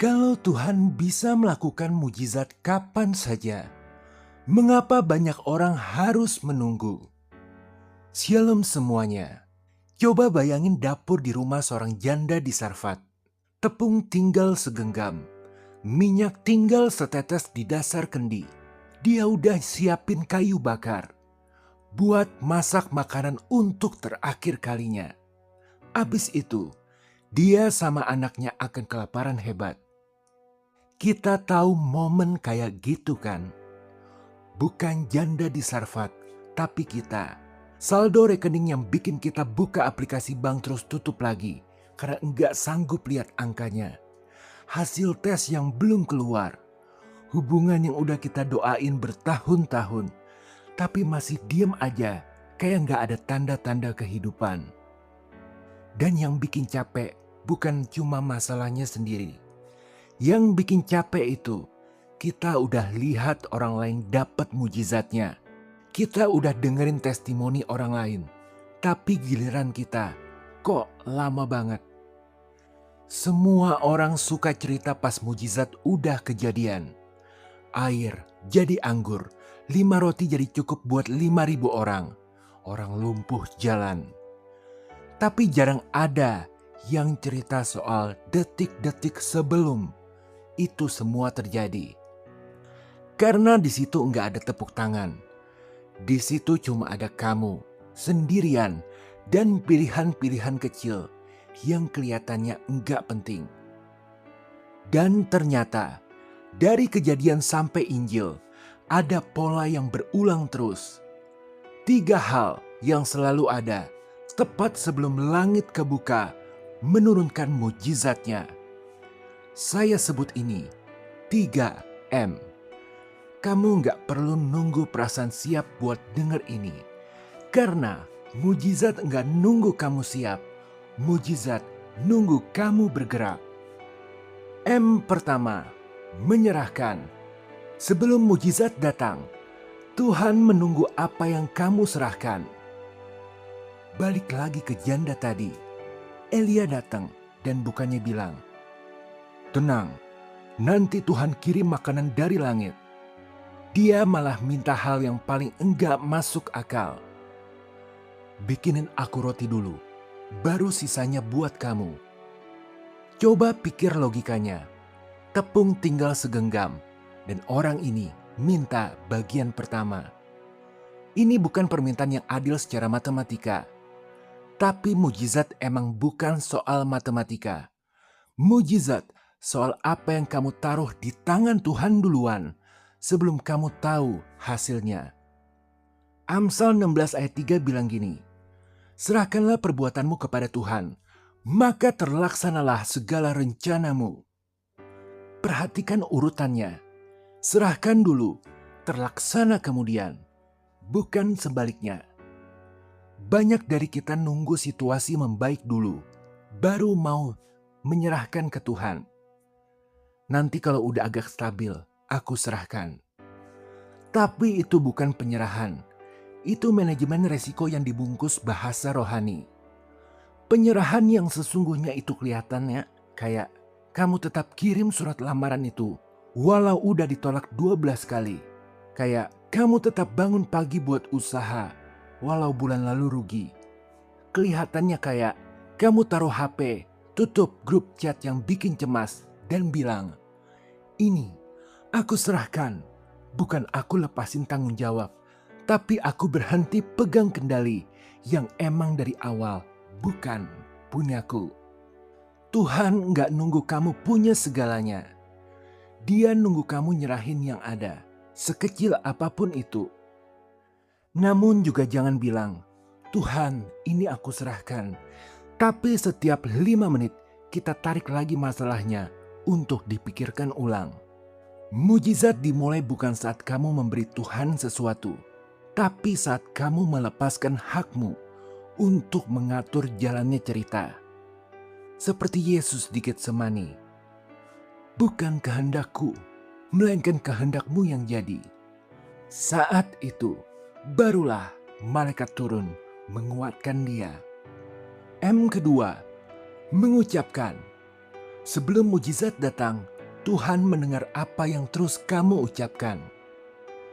Kalau Tuhan bisa melakukan mujizat kapan saja, mengapa banyak orang harus menunggu? Shalom semuanya. Coba bayangin dapur di rumah seorang janda di Sarfat. Tepung tinggal segenggam, minyak tinggal setetes di dasar kendi. Dia udah siapin kayu bakar, buat masak makanan untuk terakhir kalinya. Abis itu, dia sama anaknya akan kelaparan hebat. Kita tahu momen kayak gitu kan? Bukan janda di Sarfat, tapi kita. Saldo rekening yang bikin kita buka aplikasi bank terus tutup lagi karena enggak sanggup lihat angkanya. Hasil tes yang belum keluar. Hubungan yang udah kita doain bertahun-tahun, tapi masih diem aja kayak enggak ada tanda-tanda kehidupan. Dan yang bikin capek bukan cuma masalahnya sendiri. Yang bikin capek itu, kita udah lihat orang lain dapat mujizatnya. Kita udah dengerin testimoni orang lain. Tapi giliran kita, kok lama banget? Semua orang suka cerita pas mujizat udah kejadian. Air jadi anggur, 5 roti jadi cukup buat 5.000 orang. Orang lumpuh jalan. Tapi jarang ada yang cerita soal detik-detik sebelum itu semua terjadi. Karena di situ enggak ada tepuk tangan. Di situ cuma ada kamu, sendirian, dan pilihan-pilihan kecil yang kelihatannya enggak penting. Dan ternyata, dari kejadian sampai Injil, ada pola yang berulang terus. 3 hal yang selalu ada, tepat sebelum langit kebuka, menurunkan mujizatnya. Saya sebut ini 3M. Kamu nggak perlu nunggu perasaan siap buat denger ini. Karena mujizat nggak nunggu kamu siap. Mujizat nunggu kamu bergerak. M pertama, menyerahkan. Sebelum mujizat datang, Tuhan menunggu apa yang kamu serahkan. Balik lagi ke janda tadi. Elia datang dan bukannya bilang, "Tenang, nanti Tuhan kirim makanan dari langit." Dia malah minta hal yang paling enggak masuk akal. "Bikinin aku roti dulu, baru sisanya buat kamu." Coba pikir logikanya. Tepung tinggal segenggam, dan orang ini minta bagian pertama. Ini bukan permintaan yang adil secara matematika. Tapi mujizat emang bukan soal matematika. Mujizat soal apa yang kamu taruh di tangan Tuhan duluan sebelum kamu tahu hasilnya. Amsal 16 ayat 3 bilang gini, "Serahkanlah perbuatanmu kepada Tuhan, maka terlaksanalah segala rencanamu." Perhatikan urutannya. Serahkan dulu, terlaksana kemudian. Bukan sebaliknya. Banyak dari kita nunggu situasi membaik dulu, baru mau menyerahkan ke Tuhan. Nanti kalau udah agak stabil, aku serahkan. Tapi itu bukan penyerahan. Itu manajemen resiko yang dibungkus bahasa rohani. Penyerahan yang sesungguhnya itu kelihatannya kayak kamu tetap kirim surat lamaran itu walau udah ditolak 12 kali. Kayak kamu tetap bangun pagi buat usaha walau bulan lalu rugi. Kelihatannya kayak kamu taruh HP, tutup grup chat yang bikin cemas dan bilang, "Ini aku serahkan, bukan aku lepasin tanggung jawab, tapi aku berhenti pegang kendali yang emang dari awal bukan punyaku." Tuhan gak nunggu kamu punya segalanya. Dia nunggu kamu nyerahin yang ada, sekecil apapun itu. Namun juga jangan bilang, "Tuhan, ini aku serahkan." Tapi setiap 5 menit kita tarik lagi masalahnya untuk dipikirkan ulang. Mujizat dimulai bukan saat kamu memberi Tuhan sesuatu, tapi saat kamu melepaskan hakmu untuk mengatur jalannya cerita. Seperti Yesus di Getsemani. "Bukan kehendakku, melainkan kehendakmu yang jadi." Saat itu, barulah malaikat turun menguatkan dia. M kedua, mengucapkan. Sebelum mujizat datang, Tuhan mendengar apa yang terus kamu ucapkan.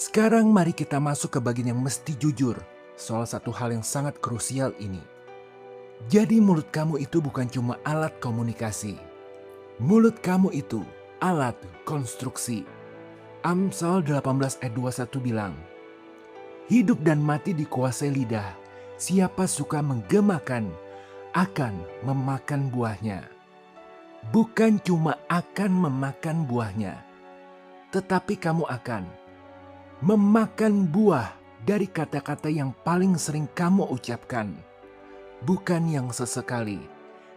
Sekarang mari kita masuk ke bagian yang mesti jujur soal satu hal yang sangat krusial ini. Jadi mulut kamu itu bukan cuma alat komunikasi. Mulut kamu itu alat konstruksi. Amsal 18 ayat 21 bilang, hidup dan mati dikuasai lidah. Siapa suka menggemakan akan memakan buahnya. Bukan cuma akan memakan buahnya, tetapi kamu akan memakan buah dari kata-kata yang paling sering kamu ucapkan. Bukan yang sesekali,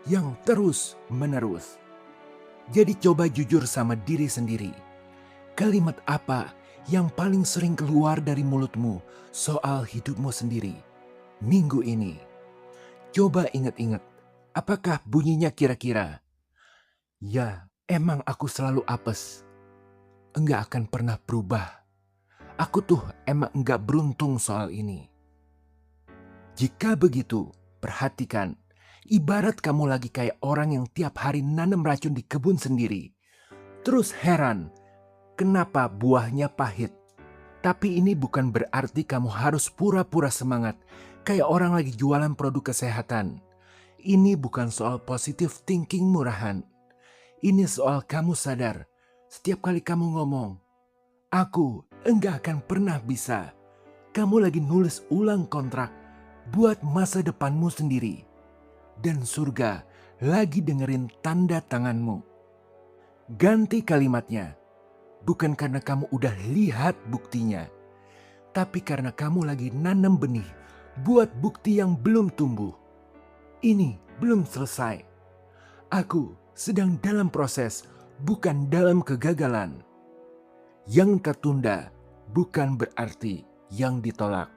yang terus menerus. Jadi coba jujur sama diri sendiri. Kalimat apa yang paling sering keluar dari mulutmu soal hidupmu sendiri minggu ini? Coba ingat-ingat, apakah bunyinya kira-kira, ya emang aku selalu apes, enggak akan pernah berubah. Aku tuh emang enggak beruntung soal ini. Jika begitu, perhatikan, ibarat kamu lagi kayak orang yang tiap hari nanam racun di kebun sendiri. Terus heran, kenapa buahnya pahit? Tapi ini bukan berarti kamu harus pura-pura semangat kayak orang lagi jualan produk kesehatan. Ini bukan soal positive thinking murahan. Ini soal kamu sadar setiap kali kamu ngomong, aku enggak akan pernah bisa. Kamu lagi nulis ulang kontrak buat masa depanmu sendiri. Dan surga lagi dengerin tanda tanganmu. Ganti kalimatnya. Bukan karena kamu udah lihat buktinya, tapi karena kamu lagi nanam benih buat bukti yang belum tumbuh. Ini belum selesai. Aku sedang dalam proses, bukan dalam kegagalan. Yang tertunda bukan berarti yang ditolak.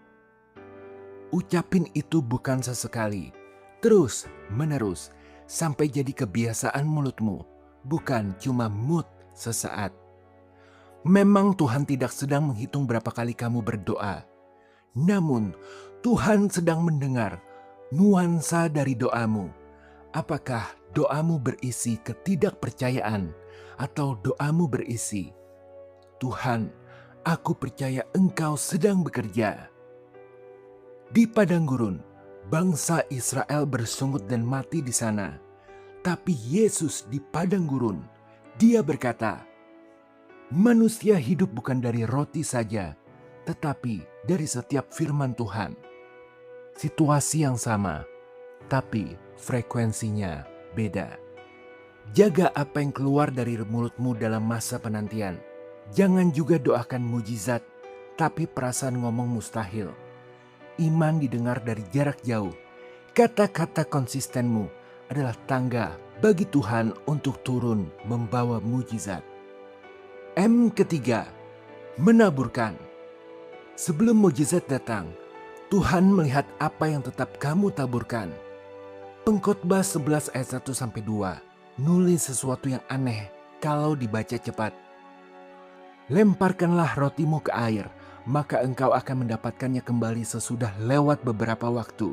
Ucapin itu bukan sesekali, terus menerus, sampai jadi kebiasaan mulutmu, bukan cuma mood sesaat. Memang Tuhan tidak sedang menghitung berapa kali kamu berdoa. Namun Tuhan sedang mendengar nuansa dari doamu. Apakah doamu berisi ketidakpercayaan atau doamu berisi, Tuhan, aku percaya Engkau sedang bekerja. Di padang gurun, bangsa Israel bersungut dan mati di sana. Tapi Yesus di padang gurun, Dia berkata, manusia hidup bukan dari roti saja, tetapi dari setiap firman Tuhan. Situasi yang sama, tapi frekuensinya beda. Jaga apa yang keluar dari mulutmu dalam masa penantian. Jangan juga doakan mujizat, tapi perasaan ngomong mustahil. Iman didengar dari jarak jauh. Kata-kata konsistenmu adalah tangga bagi Tuhan untuk turun membawa mujizat. M ketiga, menaburkan. Sebelum mujizat datang, Tuhan melihat apa yang tetap kamu taburkan. Pengkhotbah 11 ayat 1-2 nulis sesuatu yang aneh kalau dibaca cepat. Lemparkanlah rotimu ke air, maka engkau akan mendapatkannya kembali sesudah lewat beberapa waktu.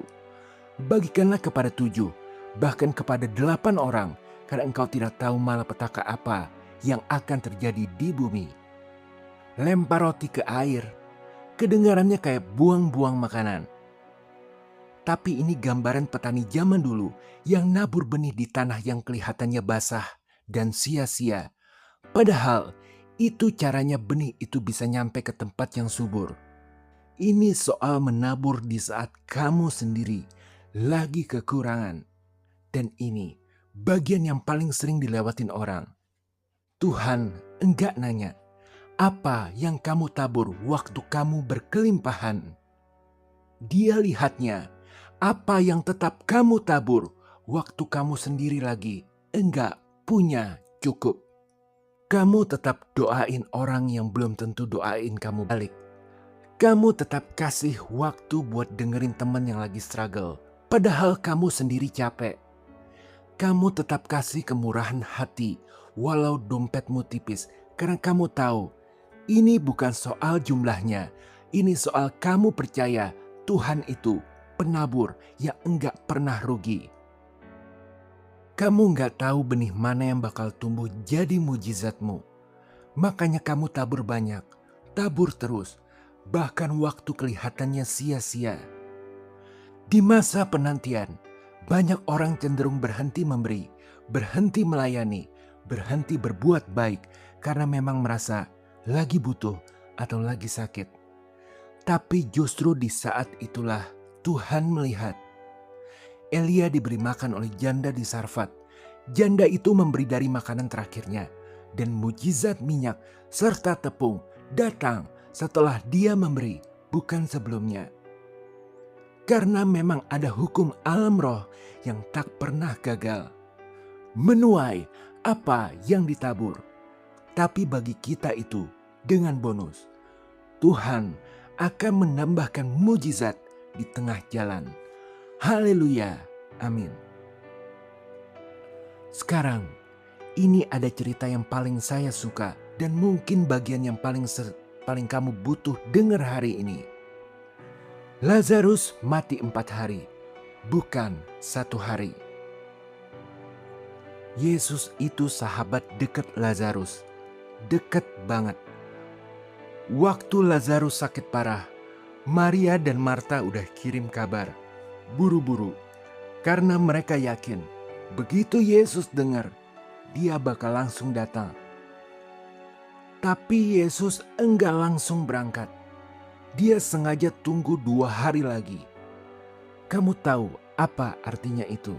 Bagikanlah kepada 7, bahkan kepada 8 orang, karena engkau tidak tahu malapetaka apa yang akan terjadi di bumi. Lempar roti ke air, kedengarannya kayak buang-buang makanan. Tapi ini gambaran petani zaman dulu yang nabur benih di tanah yang kelihatannya basah dan sia-sia. Padahal itu caranya benih itu bisa nyampe ke tempat yang subur. Ini soal menabur di saat kamu sendiri lagi kekurangan. Dan ini bagian yang paling sering dilewatin orang. Tuhan enggak nanya, apa yang kamu tabur waktu kamu berkelimpahan? Dia lihatnya, apa yang tetap kamu tabur waktu kamu sendiri lagi enggak punya cukup. Kamu tetap doain orang yang belum tentu doain kamu balik. Kamu tetap kasih waktu buat dengerin teman yang lagi struggle, padahal kamu sendiri capek. Kamu tetap kasih kemurahan hati walau dompetmu tipis, karena kamu tahu ini bukan soal jumlahnya, ini soal kamu percaya Tuhan itu penabur yang enggak pernah rugi. Kamu nggak tahu benih mana yang bakal tumbuh jadi mujizatmu. Makanya kamu tabur banyak, tabur terus, bahkan waktu kelihatannya sia-sia. Di masa penantian, banyak orang cenderung berhenti memberi, berhenti melayani, berhenti berbuat baik karena memang merasa lagi butuh atau lagi sakit. Tapi justru di saat itulah Tuhan melihat. Elia diberi makan oleh janda di Sarfat. Janda itu memberi dari makanan terakhirnya, dan mujizat minyak serta tepung datang setelah dia memberi, bukan sebelumnya. Karena memang ada hukum alam roh yang tak pernah gagal. Menuai apa yang ditabur. Tapi bagi kita itu dengan bonus. Tuhan akan menambahkan mujizat di tengah jalan. Haleluya. Amin. Sekarang, ini ada cerita yang paling saya suka dan mungkin bagian yang paling kamu butuh dengar hari ini. Lazarus mati 4 hari, bukan 1 hari. Yesus itu sahabat dekat Lazarus, dekat banget. Waktu Lazarus sakit parah, Maria dan Marta udah kirim kabar, buru-buru, karena mereka yakin begitu Yesus dengar, dia bakal langsung datang. Tapi Yesus enggak langsung berangkat. Dia sengaja tunggu 2 hari lagi. Kamu tahu apa artinya itu?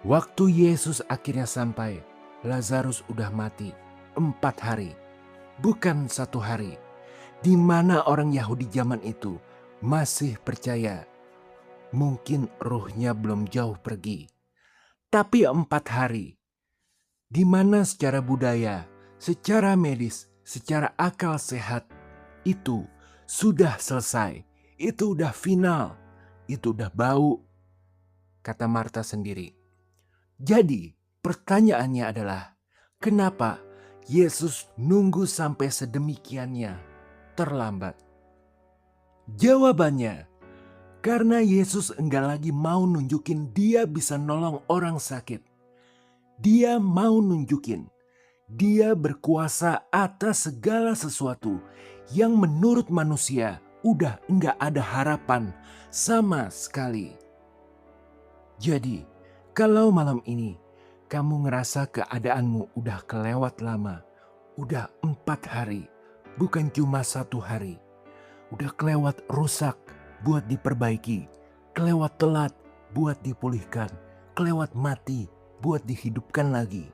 Waktu Yesus akhirnya sampai, Lazarus udah mati 4 hari, bukan 1 hari. Di mana orang Yahudi zaman itu masih percaya mungkin ruhnya belum jauh pergi. Tapi 4 hari, di mana secara budaya, secara medis, secara akal sehat, itu sudah selesai, itu udah final, itu udah bau, kata Marta sendiri. Jadi pertanyaannya adalah, kenapa Yesus nunggu sampai sedemikiannya terlambat? Jawabannya, karena Yesus enggak lagi mau nunjukin dia bisa nolong orang sakit. Dia mau nunjukin dia berkuasa atas segala sesuatu yang menurut manusia udah enggak ada harapan sama sekali. Jadi, kalau malam ini kamu ngerasa keadaanmu udah kelewat lama, udah 4 hari, bukan cuma 1 hari, udah kelewat rusak buat diperbaiki, kelewat telat buat dipulihkan, kelewat mati buat dihidupkan lagi.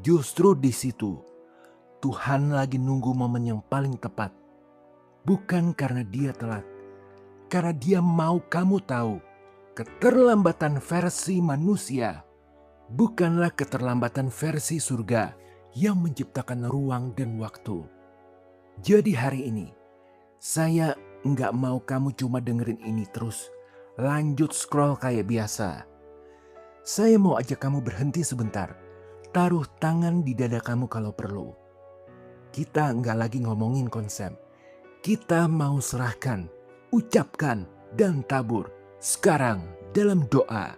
Justru di situ Tuhan lagi nunggu momen yang paling tepat. Bukan karena dia telat, karena dia mau kamu tahu keterlambatan versi manusia bukanlah keterlambatan versi surga yang menciptakan ruang dan waktu. Jadi hari ini saya nggak mau kamu cuma dengerin ini terus lanjut scroll kayak biasa. Saya mau ajak kamu berhenti sebentar, taruh tangan di dada kamu kalau perlu. Kita nggak lagi ngomongin konsep. Kita mau serahkan, ucapkan, dan tabur sekarang dalam doa.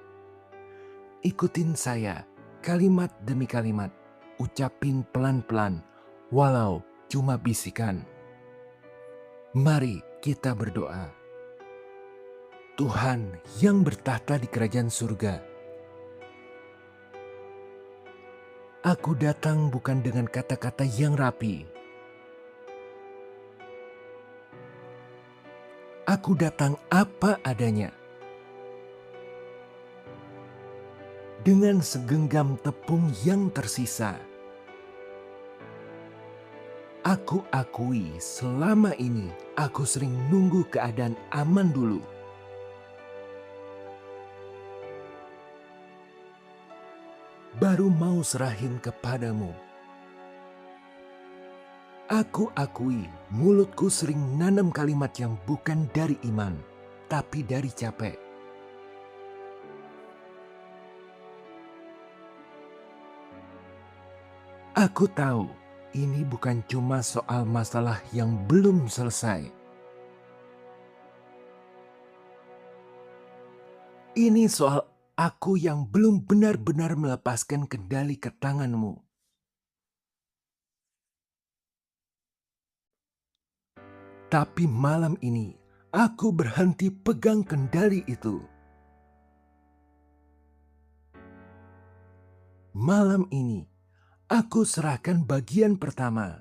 Ikutin saya kalimat demi kalimat. Ucapin pelan-pelan walau cuma bisikan. Mari kita berdoa. Tuhan yang bertahta di kerajaan surga, aku datang bukan dengan kata-kata yang rapi. Aku datang apa adanya. Dengan segenggam tepung yang tersisa. Aku akui selama ini aku sering nunggu keadaan aman dulu. Baru mau serahin kepadamu. Aku akui mulutku sering nanam kalimat yang bukan dari iman, tapi dari capek. Aku tahu ini bukan cuma soal masalah yang belum selesai. Ini soal Aku yang belum benar-benar melepaskan kendali ke tangan-Mu. Tapi malam ini, aku berhenti pegang kendali itu. Malam ini, aku serahkan bagian pertama.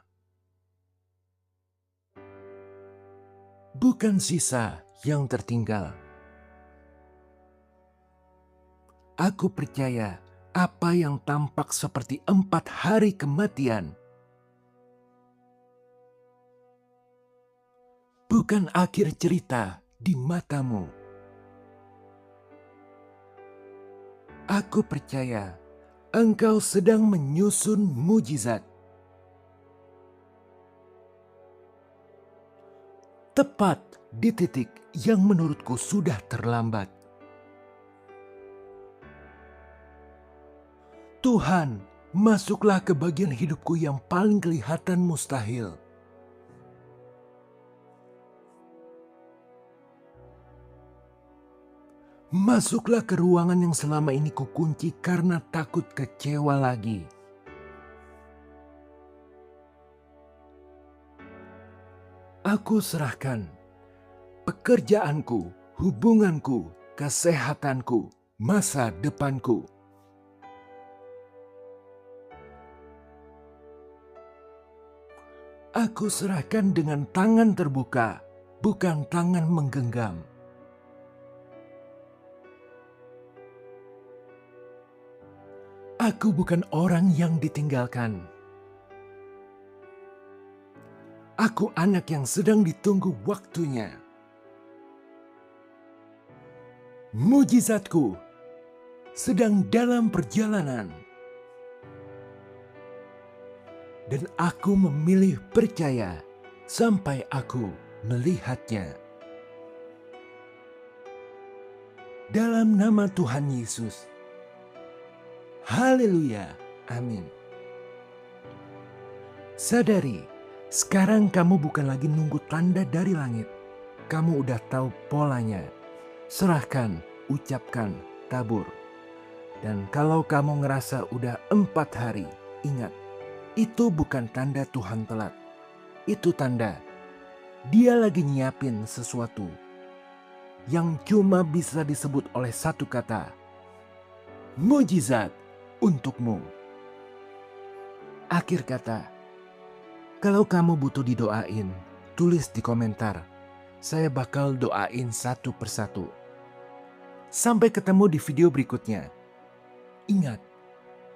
Bukan sisa yang tertinggal. Aku percaya apa yang tampak seperti 4 hari kematian bukan akhir cerita di matamu. Aku percaya engkau sedang menyusun mujizat. Tepat di titik yang menurutku sudah terlambat. Tuhan, masuklah ke bagian hidupku yang paling kelihatan mustahil. Masuklah ke ruangan yang selama ini kukunci karena takut kecewa lagi. Aku serahkan pekerjaanku, hubunganku, kesehatanku, masa depanku. Aku serahkan dengan tangan terbuka, bukan tangan menggenggam. Aku bukan orang yang ditinggalkan. Aku anak yang sedang ditunggu waktunya. Mujizatku sedang dalam perjalanan. Dan aku memilih percaya sampai aku melihatnya. Dalam nama Tuhan Yesus. Haleluya. Amin. Sadari, sekarang kamu bukan lagi nunggu tanda dari langit. Kamu udah tahu polanya. Serahkan, ucapkan, tabur. Dan kalau kamu ngerasa udah 4 hari, ingat, itu bukan tanda Tuhan telat. Itu tanda Dia lagi nyiapin sesuatu yang cuma bisa disebut oleh satu kata. Mujizat untukmu. Akhir kata, kalau kamu butuh didoain, tulis di komentar. Saya bakal doain satu persatu. Sampai ketemu di video berikutnya. Ingat,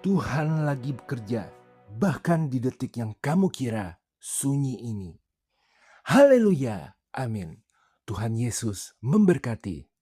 Tuhan lagi bekerja, bahkan di detik yang kamu kira sunyi ini. Haleluya, amin. Tuhan Yesus memberkati.